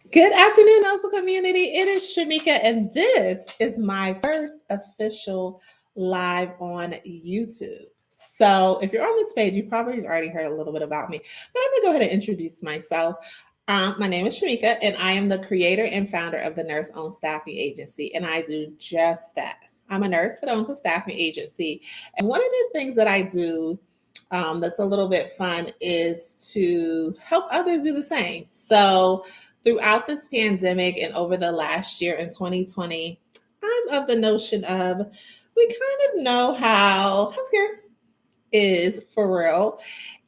Good afternoon, also community. It is Shemeka, and this is my first official live on YouTube. So, if you're on this page, you probably already heard a little bit about me, but I'm going to go ahead and introduce myself. My name is Shemeka, and I am the creator and founder of the Nurse Owned Staffing Agency, and I do just that. I'm a nurse that owns a staffing agency, and one of the things that I do that's a little bit fun is to help others do the same. So, throughout this pandemic and over the last year in 2020, I'm of the notion of we kind of know how healthcare is for real.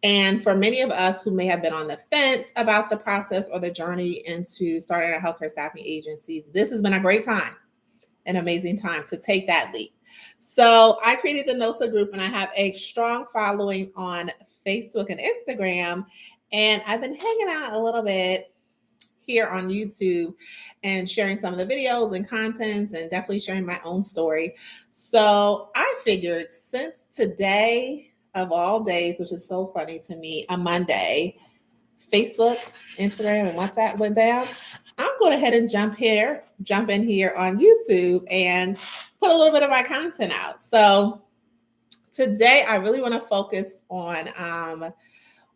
And for many of us who may have been on the fence about the process or the journey into starting our healthcare staffing agencies, this has been a great time, an amazing time to take that leap. So I created the NOSA group and I have a strong following on Facebook and Instagram. And I've been hanging out a little bit here on YouTube and sharing some of the videos and contents and definitely sharing my own story. So I figured since today of all days, which is so funny to me, a Monday, Facebook, Instagram, and WhatsApp went down. I'm going ahead and jump in here on YouTube and put a little bit of my content out. So today I really want to focus on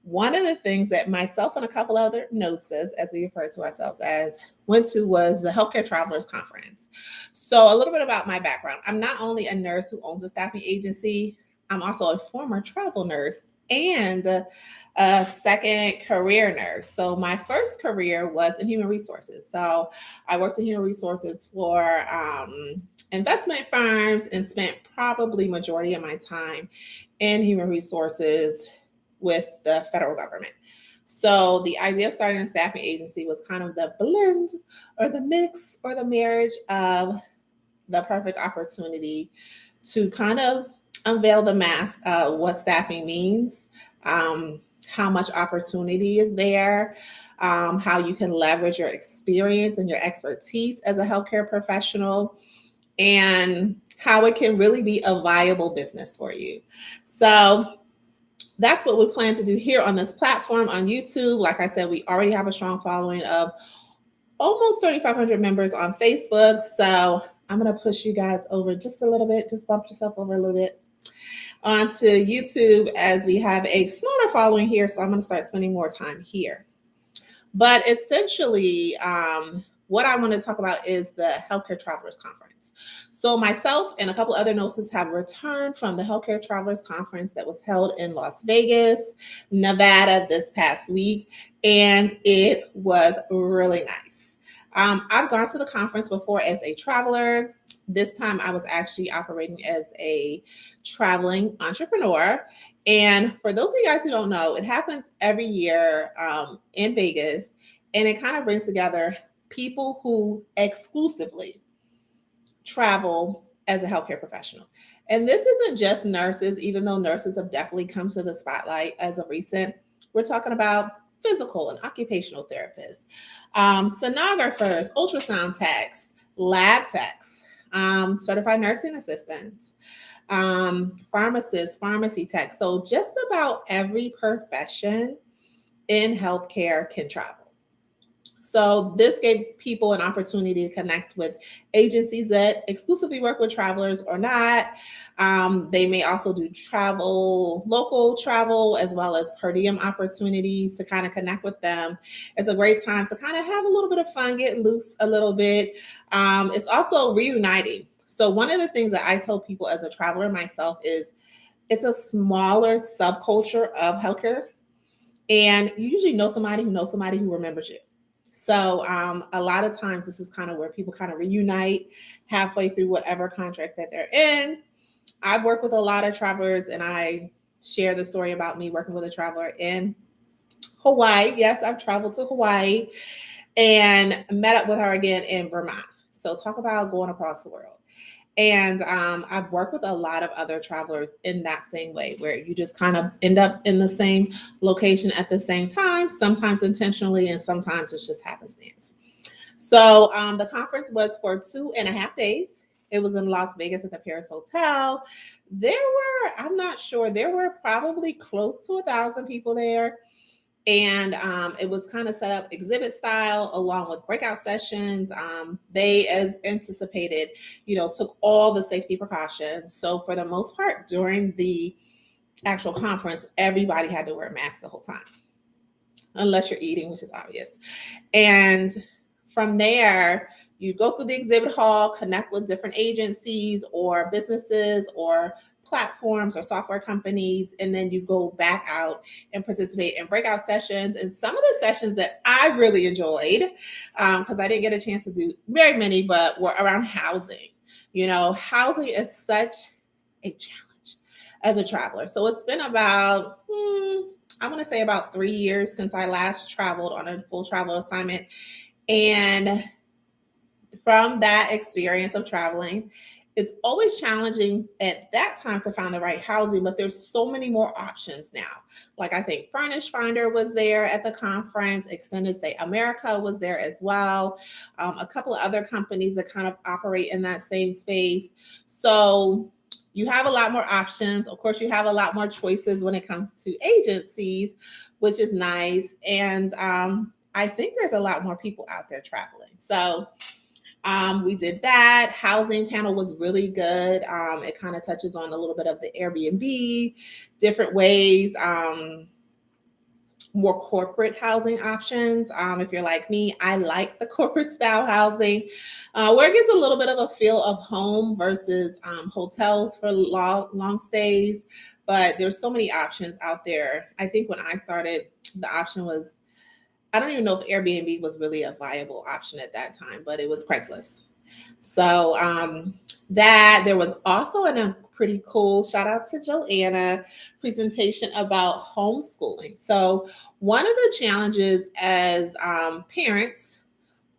one of the things that myself and a couple other nurses, as we refer to ourselves as, went to was the Healthcare Travelers Conference. So, a little bit about my background. I'm not only a nurse who owns a staffing agency, I'm also a former travel nurse and a second career nurse. So, my first career was in human resources. So, I worked in human resources for investment firms and spent probably majority of my time in human resources with the federal government. So the idea of starting a staffing agency was kind of the blend or the mix or the marriage of the perfect opportunity to kind of unveil the mask of what staffing means, how much opportunity is there, how you can leverage your experience and your expertise as a healthcare professional, and how it can really be a viable business for you. So that's what we plan to do here on this platform on YouTube. Like I said, we already have a strong following of almost 3,500 members on Facebook. So I'm going to push you guys over just a little bit, just bump yourself over a little bit onto YouTube as we have a smaller following here. So I'm going to start spending more time here. But essentially, what I want to talk about is the Healthcare Travelers Conference. So, myself and a couple other nurses have returned from the Healthcare Travelers Conference that was held in Las Vegas, Nevada this past week, and it was really nice. I've gone to the conference before as a traveler. This time I was actually operating as a traveling entrepreneur. And for those of you guys who don't know, it happens every year in Vegas, and it kind of brings together people who exclusively travel as a healthcare professional. And this isn't just nurses, even though nurses have definitely come to the spotlight as of recent. We're talking about physical and occupational therapists, sonographers, ultrasound techs, lab techs, certified nursing assistants, pharmacists, pharmacy techs. So just about every profession in healthcare can travel. So this gave people an opportunity to connect with agencies that exclusively work with travelers or not. They may also do travel, local travel, as well as per diem opportunities to kind of connect with them. It's a great time to kind of have a little bit of fun, get loose a little bit. It's also reuniting. So one of the things that I tell people as a traveler myself is it's a smaller subculture of healthcare, and you usually know somebody who knows somebody who remembers you. So a lot of times this is kind of where people kind of reunite halfway through whatever contract that they're in. I've worked with a lot of travelers, and I share the story about me working with a traveler in Hawaii. Yes, I've traveled to Hawaii and met up with her again in Vermont. So talk about going across the world. And I've worked with a lot of other travelers in that same way, where you just kind of end up in the same location at the same time, sometimes intentionally, and sometimes it's just happenstance. So the conference was for 2.5 days. It was in Las Vegas at the Paris Hotel. I'm not sure, there were probably close to 1,000 people there. And it was kind of set up exhibit style along with breakout sessions. They, as anticipated, took all the safety precautions. So for the most part, during the actual conference, everybody had to wear a mask the whole time, unless you're eating, which is obvious. And from there, you go through the exhibit hall, connect with different agencies or businesses or platforms or software companies, and then you go back out and participate in breakout sessions. And some of the sessions that I really enjoyed, because I didn't get a chance to do very many, but were around housing. Housing is such a challenge as a traveler. So it's been about, I want to say about 3 years since I last traveled on a full travel assignment. And from that experience of traveling, it's always challenging at that time to find the right housing, but there's so many more options now. Like I think Furnish Finder was there at the conference, Extended Stay America was there as well, a couple of other companies that kind of operate in that same space. So you have a lot more options. Of course, you have a lot more choices when it comes to agencies, which is nice. And I think there's a lot more people out there traveling. So we did that. Housing panel was really good. It kind of touches on a little bit of the Airbnb, different ways, more corporate housing options. If you're like me, I like the corporate style housing, where it gives a little bit of a feel of home versus hotels for long stays. But there's so many options out there. I think when I started, the option was, I don't even know if Airbnb was really a viable option at that time, but it was Craigslist. So that there was also a pretty cool shout out to Joanna presentation about homeschooling. So one of the challenges as parents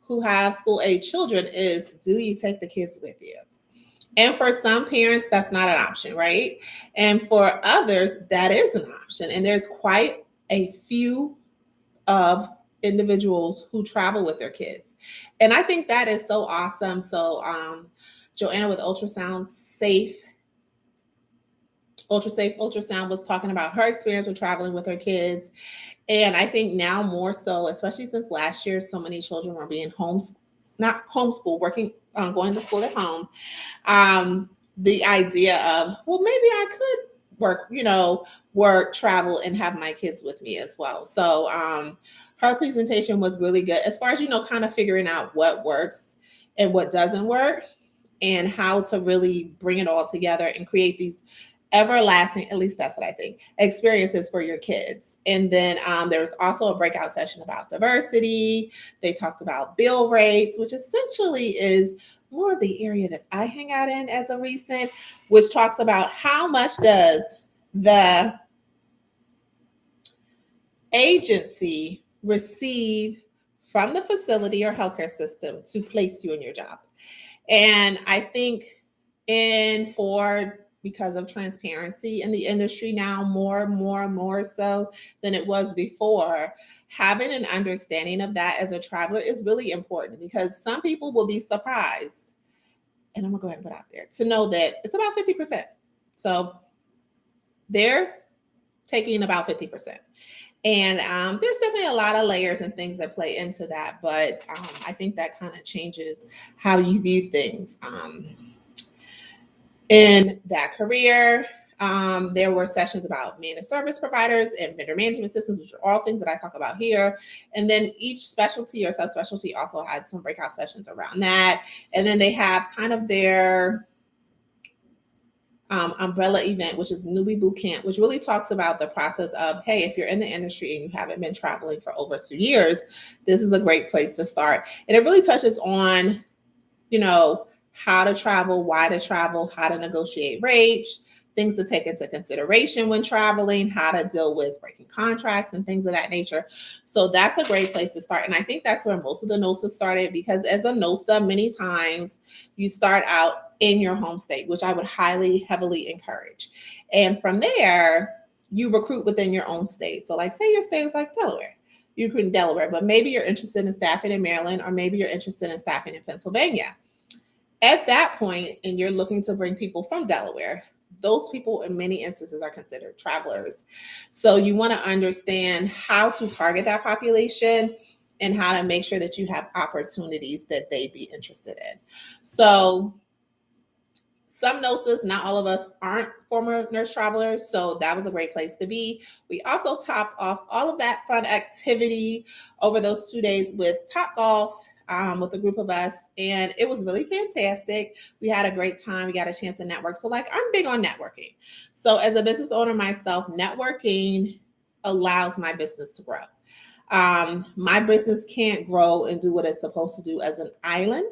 who have school age children is, do you take the kids with you? And for some parents, that's not an option, right? And for others, that is an option. And there's quite a few of individuals who travel with their kids. And I think that is so awesome. So Joanna with Ultrasound was talking about her experience with traveling with her kids. And I think now more so, especially since last year, so many children were being not homeschooled, working, going to school at home. The idea of, well, maybe I could work, travel, and have my kids with me as well. So her presentation was really good as far as, kind of figuring out what works and what doesn't work and how to really bring it all together and create these everlasting, at least that's what I think, experiences for your kids. And then there was also a breakout session about diversity. They talked about bill rates, which essentially is more of the area that I hang out in as a recent, which talks about how much does the agency receive from the facility or healthcare system to place you in your job. And I think because of transparency in the industry now, more so than it was before, having an understanding of that as a traveler is really important, because some people will be surprised, and I'm gonna go ahead and put out there, to know that it's about 50%. So they're taking about 50%. And there's definitely a lot of layers and things that play into that, but I think that kind of changes how you view things in that career. There were sessions about managed service providers and vendor management systems, which are all things that I talk about here. And then each specialty or subspecialty also had some breakout sessions around that. And then they have kind of their umbrella event, which is Newbie Boot Camp, which really talks about the process of, hey, if you're in the industry and you haven't been traveling for over 2 years, this is a great place to start. And it really touches on, how to travel, why to travel, how to negotiate rates, things to take into consideration when traveling, how to deal with breaking contracts and things of that nature. So that's a great place to start. And I think that's where most of the NOSA started, because as a NOSA, many times you start out in your home state, which I would heavily encourage. And from there, you recruit within your own state. So like, say your state is like Delaware. You recruit in Delaware, but maybe you're interested in staffing in Maryland, or maybe you're interested in staffing in Pennsylvania. At that point, and you're looking to bring people from Delaware, those people in many instances are considered travelers. So you want to understand how to target that population and how to make sure that you have opportunities that they'd be interested in. So some nurses, not all of us, aren't former nurse travelers, so that was a great place to be. We also topped off all of that fun activity over those 2 days with Top Golf, with a group of us, and it was really fantastic. We had a great time. We got a chance to network. So, like, I'm big on networking. So, as a business owner myself, networking allows my business to grow. My business can't grow and do what it's supposed to do as an island.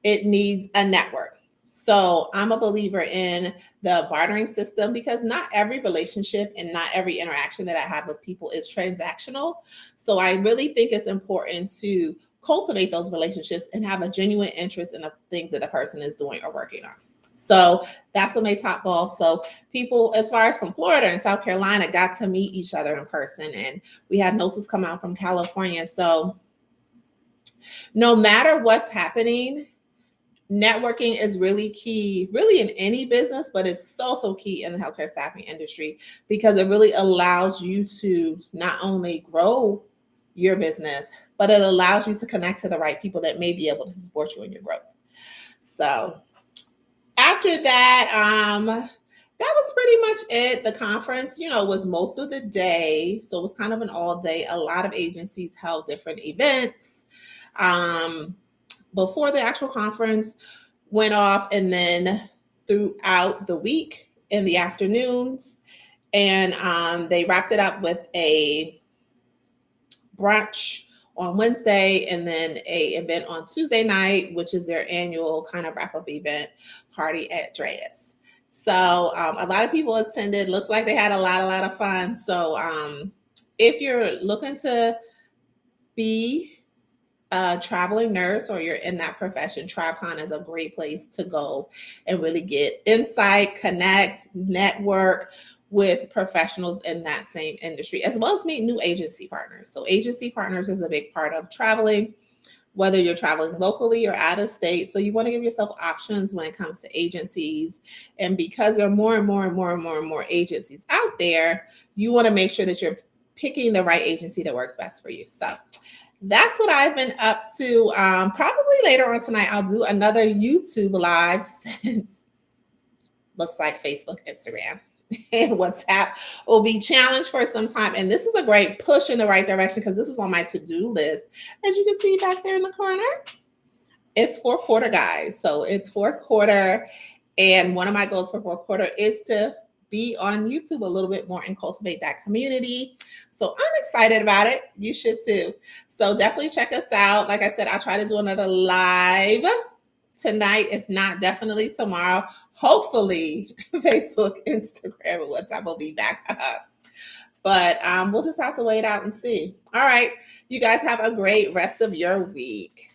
It needs a network. So I'm a believer in the bartering system because not every relationship and not every interaction that I have with people is transactional. So I really think it's important to cultivate those relationships and have a genuine interest in the thing that the person is doing or working on. So that's what made Top Golf. So people, as far as from Florida and South Carolina, got to meet each other in person, and we had nurses come out from California. So no matter what's happening, networking is really key, really in any business, but it's so key in the healthcare staffing industry because it really allows you to not only grow your business, but it allows you to connect to the right people that may be able to support you in your growth. So after that, that was pretty much it. The conference, was most of the day. So it was kind of an all day. A lot of agencies held different events. Before the actual conference went off, and then throughout the week in the afternoons. And they wrapped it up with a brunch on Wednesday and then a event on Tuesday night, which is their annual kind of wrap-up event party at Dreas. So a lot of people attended. Looks like they had a lot of fun. So if you're looking to be a traveling nurse or you're in that profession, TravCon is a great place to go and really get insight, connect, network with professionals in that same industry, as well as meet new agency partners. So agency partners is a big part of traveling, whether you're traveling locally or out of state. So you want to give yourself options when it comes to agencies. And because there are more and more agencies out there, you want to make sure that you're picking the right agency that works best for you. So that's what I've been up to. Probably later on tonight, I'll do another YouTube live since looks like Facebook, Instagram, and WhatsApp will be challenged for some time. And this is a great push in the right direction because this is on my to-do list. As you can see back there in the corner, it's fourth quarter, guys. So it's fourth quarter. And one of my goals for fourth quarter is to be on YouTube a little bit more and cultivate that community. So I'm excited about it. You should too. So definitely check us out. Like I said, I'll try to do another live tonight. If not, definitely tomorrow. Hopefully Facebook, Instagram, and WhatsApp will be back up. But we'll just have to wait out and see. All right. You guys have a great rest of your week.